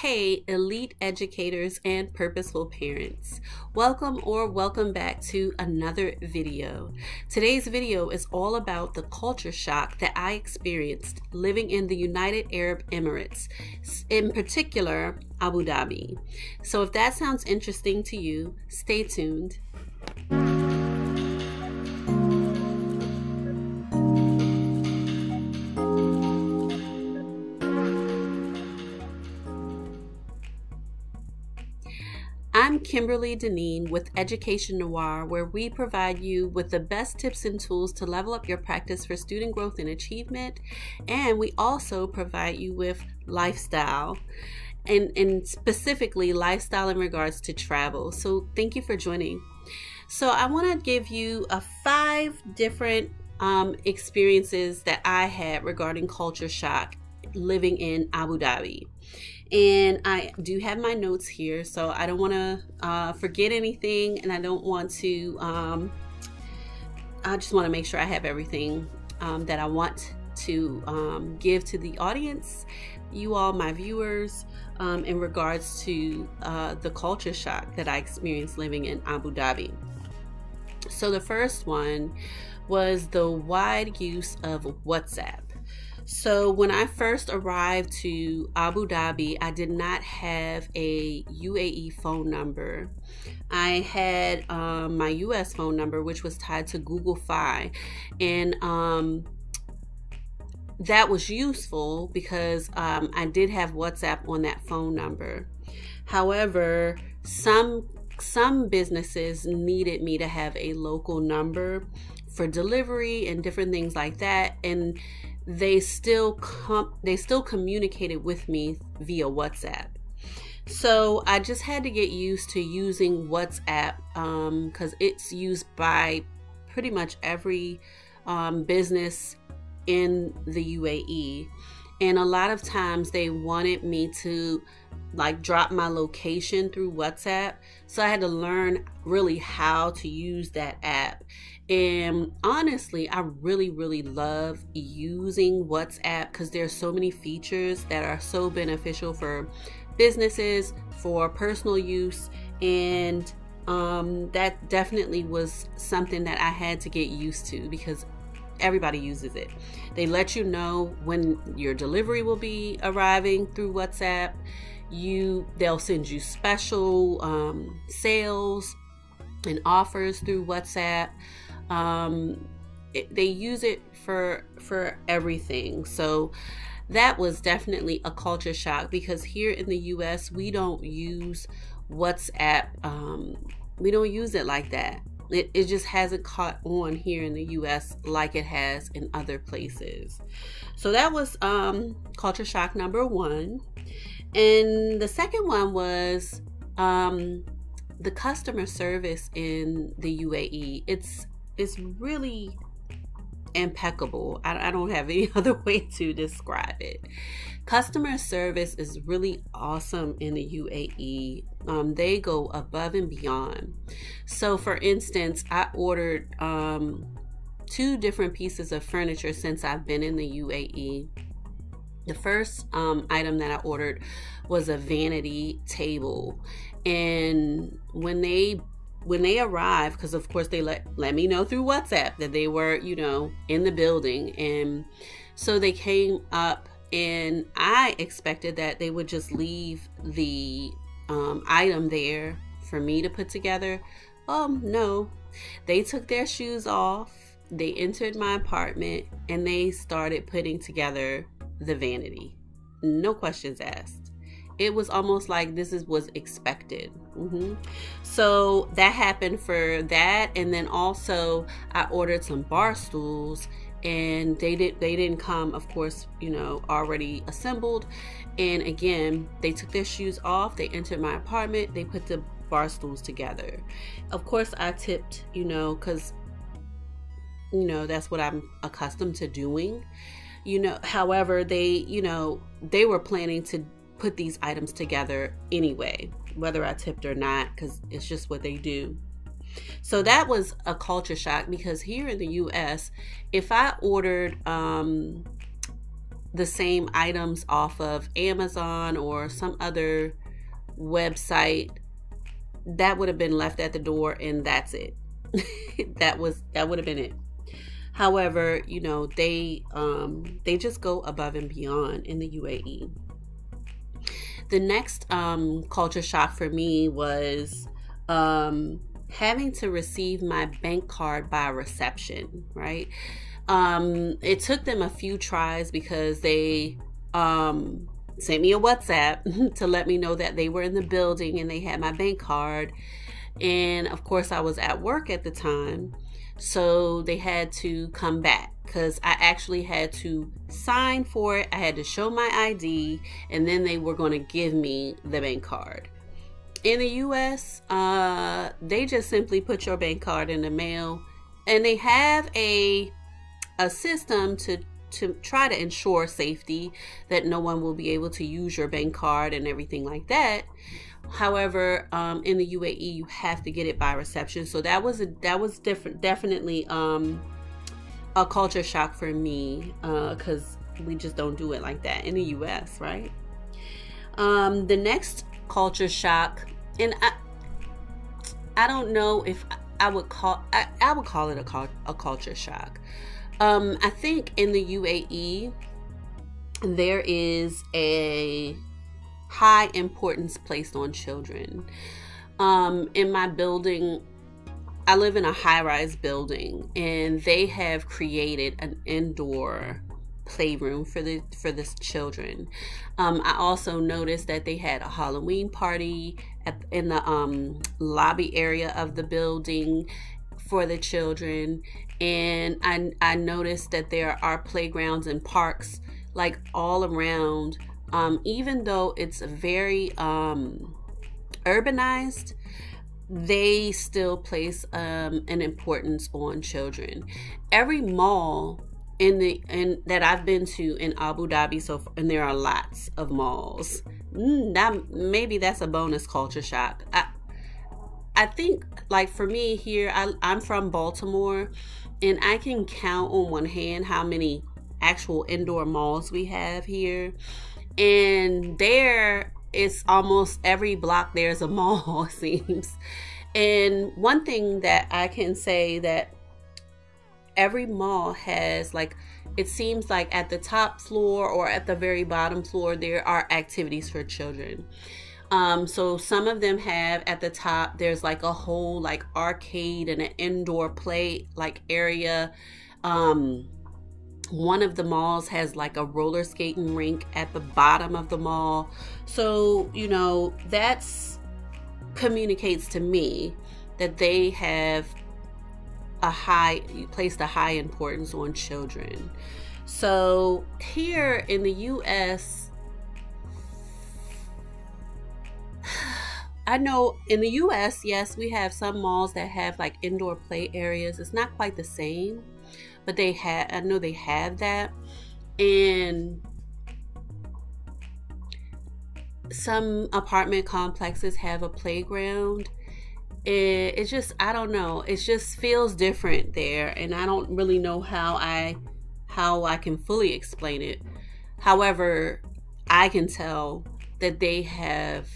Hey, elite educators and purposeful parents. Welcome back to another video. Today's video is all about the culture shock that I experienced living in the United Arab Emirates, in particular, Abu Dhabi. So if that sounds interesting to you, stay tuned. I'm Kimberly Deneen with Education Noire, where we provide you with the best tips and tools to level up your practice for student growth and achievement. And we also provide you with lifestyle, and specifically lifestyle in regards to travel. So thank you for joining. So I want to give you 5 different experiences that I had regarding culture shock living in Abu Dhabi. And I do have my notes here, so I don't want to forget anything, and I don't want to, I just want to make sure I have everything that I want to give to the audience, you all, my viewers, in regards to the culture shock that I experienced living in Abu Dhabi. So the first one was the wide use of WhatsApp. So when I first arrived to Abu Dhabi, I did not have a UAE phone number. I had my US phone number, which was tied to Google Fi, and that was useful because I did have WhatsApp on that phone number. However, some businesses needed me to have a local number for delivery and different things like that, and they still communicated with me via WhatsApp. So I just had to get used to using WhatsApp because it's used by pretty much every business in the UAE. And a lot of times they wanted me to drop my location through WhatsApp. So I had to learn really how to use that app. And honestly, I really love using WhatsApp because there's so many features that are so beneficial for businesses, for personal use, and that definitely was something that I had to get used to because everybody uses it. They let you know when your delivery will be arriving through WhatsApp. They'll send you special sales and offers through WhatsApp. They use it for everything. So that was definitely a culture shock because here in the US we don't use WhatsApp. We don't use it like that. It just hasn't caught on here in the US like it has in other places. So that was culture shock number 1. And the second one was the customer service in the UAE. It's really impeccable. I don't have any other way to describe it. Customer service is really awesome in the UAE. They go above and beyond. So for instance, I ordered 2 different pieces of furniture since I've been in the UAE. The first item that I ordered was a vanity table, and when they arrived, because of course they let me know through WhatsApp that they were, in the building, and so they came up, and I expected that they would just leave the item there for me to put together. No, they took their shoes off, they entered my apartment, and they started putting together the vanity. No questions asked. It was almost like this was expected. So that happened for that, and then also I ordered some bar stools, and they didn't come, of course, already assembled. And again, they took their shoes off, they entered my apartment, they put the bar stools together. Of course I tipped, because that's what I'm accustomed to doing. However, they were planning to put these items together anyway, whether I tipped or not, because it's just what they do. So that was a culture shock because here in the US, if I ordered the same items off of Amazon or some other website, that would have been left at the door, and that's it. that would have been it. However, you know, they just go above and beyond in the UAE. The next culture shock for me was having to receive my bank card by reception, right? It took them a few tries because they sent me a WhatsApp to let me know that they were in the building and they had my bank card. And of course I was at work at the time, so they had to come back because I actually had to sign for it. I had to show my ID, and then they were going to give me the bank card. In the US, they just simply put your bank card in the mail, and they have a system to try to ensure safety, that no one will be able to use your bank card and everything like that. However, in the UAE, you have to get it by reception. So that was different, definitely a culture shock for me, because we just don't do it like that in the US, right? The next culture shock, and I don't know if I would call it a culture shock. I think in the UAE there is a high importance placed on children. In my building, I live in a high-rise building, and they have created an indoor playroom for the children. I also noticed that they had a Halloween party in the lobby area of the building for the children, and I noticed that there are playgrounds and parks like all around. Even though it's very urbanized, they still place an importance on children. Every mall that I've been to in Abu Dhabi, and there are lots of malls. Maybe that's a bonus culture shock. I think, like, for me here, I'm from Baltimore, and I can count on one hand how many actual indoor malls we have here. And there, it's almost every block there's a mall, it seems. And one thing that I can say, that every mall has, like, it seems like at the top floor or at the very bottom floor, there are activities for children. So some of them have, at the top, there's like a whole like arcade and an indoor play like area. One of the malls has like a roller skating rink at the bottom of the mall. So, you know, that's communicates to me that they have placed a high importance on children. So here in the US, I know in the US, yes, we have some malls that have like indoor play areas. It's not quite the same, but I know they have that. And some apartment complexes have a playground. It's just, I don't know, it just feels different there, and I don't really know how I can fully explain it. However, I can tell that they have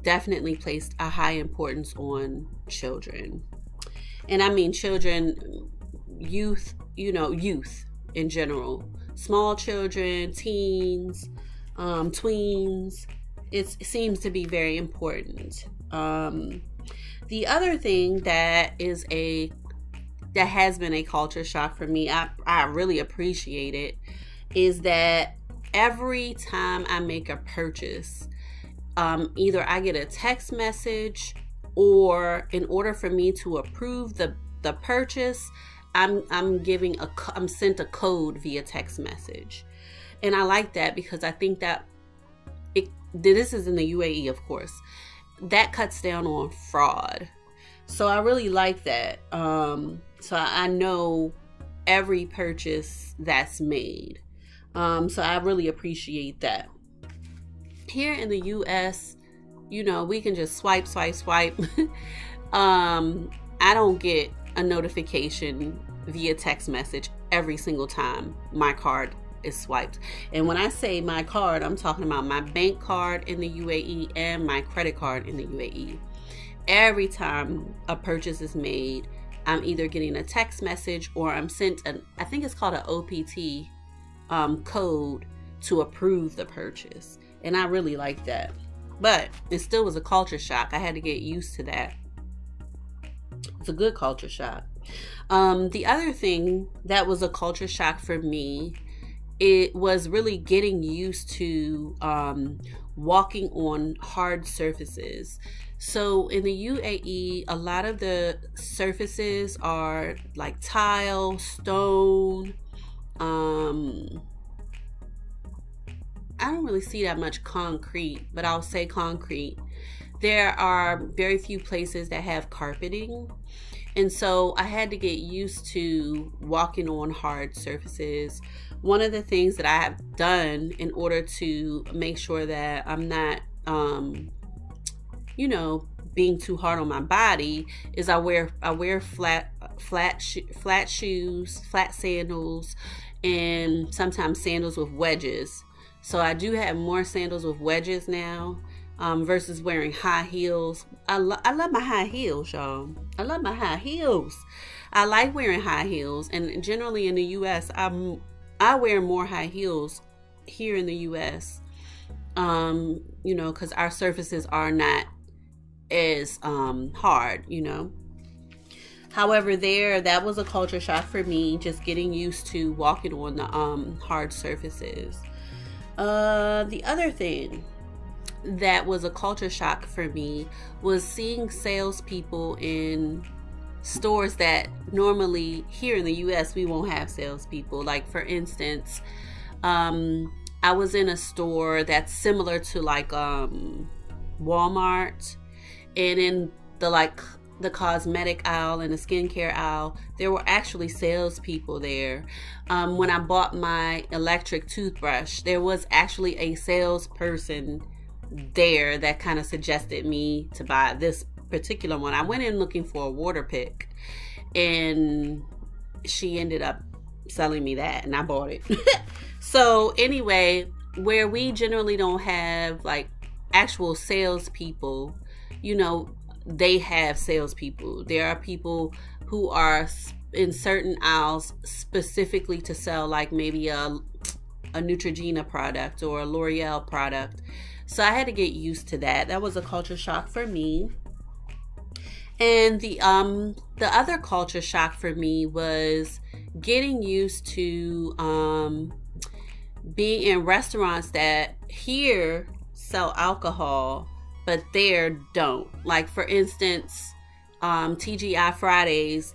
definitely placed a high importance on children. And I mean children, youth, you know, youth in general, small children, teens, tweens. It seems to be very important. The other thing that has been a culture shock for me, I really appreciate it, is that every time I make a purchase, either I get a text message, or in order for me to approve the purchase, I'm sent a code via text message. And I like that because I think that this is in the UAE, of course, that cuts down on fraud. So I really like that. So I know every purchase that's made. So I really appreciate that. Here in the US, you know, we can just swipe. I don't get a notification via text message every single time my card is swiped. And when I say my card, I'm talking about my bank card in the UAE and my credit card in the UAE. Every time a purchase is made, I'm either getting a text message or I'm sent I think it's called an OPT code to approve the purchase. And I really like that. But it still was a culture shock. I had to get used to that. It's a good culture shock. The other thing that was a culture shock for me, it was really getting used to walking on hard surfaces. So in the UAE, a lot of the surfaces are like tile, stone. I don't really see that much concrete, but I'll say concrete. There are very few places that have carpeting. And so I had to get used to walking on hard surfaces. One of the things that I have done in order to make sure that I'm not, being too hard on my body is I wear flat shoes, flat sandals, and sometimes sandals with wedges. So I do have more sandals with wedges now versus wearing high heels. I love my high heels, y'all. I love my high heels. I like wearing high heels, and generally in the U.S., I wear more high heels here in the U.S. Because our surfaces are not as hard, However, that was a culture shock for me, just getting used to walking on the hard surfaces. The other thing that was a culture shock for me was seeing salespeople in stores that normally here in the U.S. we won't have salespeople. Like, for instance, I was in a store that's similar to like Walmart, and in the cosmetic aisle and the skincare aisle, there were actually salespeople there. When I bought my electric toothbrush, there was actually a salesperson there that kind of suggested me to buy this particular one. I went in looking for a water pick, and she ended up selling me that, and I bought it. So anyway, where we generally don't have like actual salespeople, they have salespeople. There are people who are in certain aisles specifically to sell like maybe a Neutrogena product or a L'Oreal product. So I had to get used to that. That was a culture shock for me. And the other culture shock for me was getting used to being in restaurants that here sell alcohol, but there don't. Like, for instance, TGI Fridays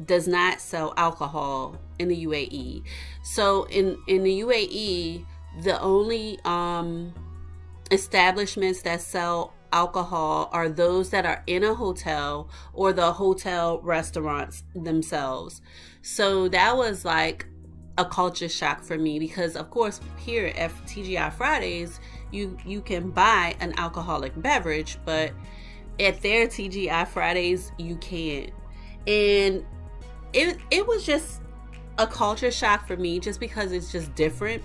does not sell alcohol in the UAE. So in the UAE, the only establishments that sell alcohol are those that are in a hotel or the hotel restaurants themselves. So that was like a culture shock for me, because of course here at TGI Fridays you can buy an alcoholic beverage, but at their TGI Fridays you can't. And it was just a culture shock for me, just because it's just different.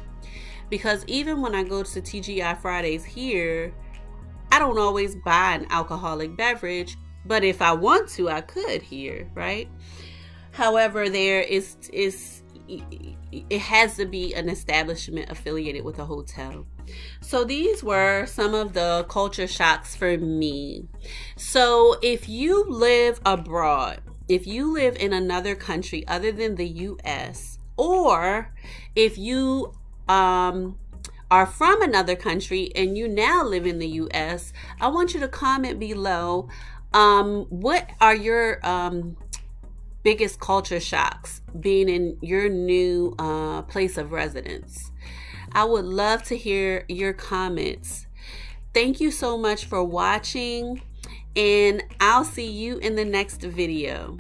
Because even when I go to TGI Fridays here, I don't always buy an alcoholic beverage, but if I want to, I could here, right? However, it has to be an establishment affiliated with a hotel. So these were some of the culture shocks for me. So if you live abroad, if you live in another country other than the US, or if you are from another country and you now live in the US, I want you to comment below what are your biggest culture shocks being in your new place of residence. I would love to hear your comments. Thank you so much for watching, and I'll see you in the next video.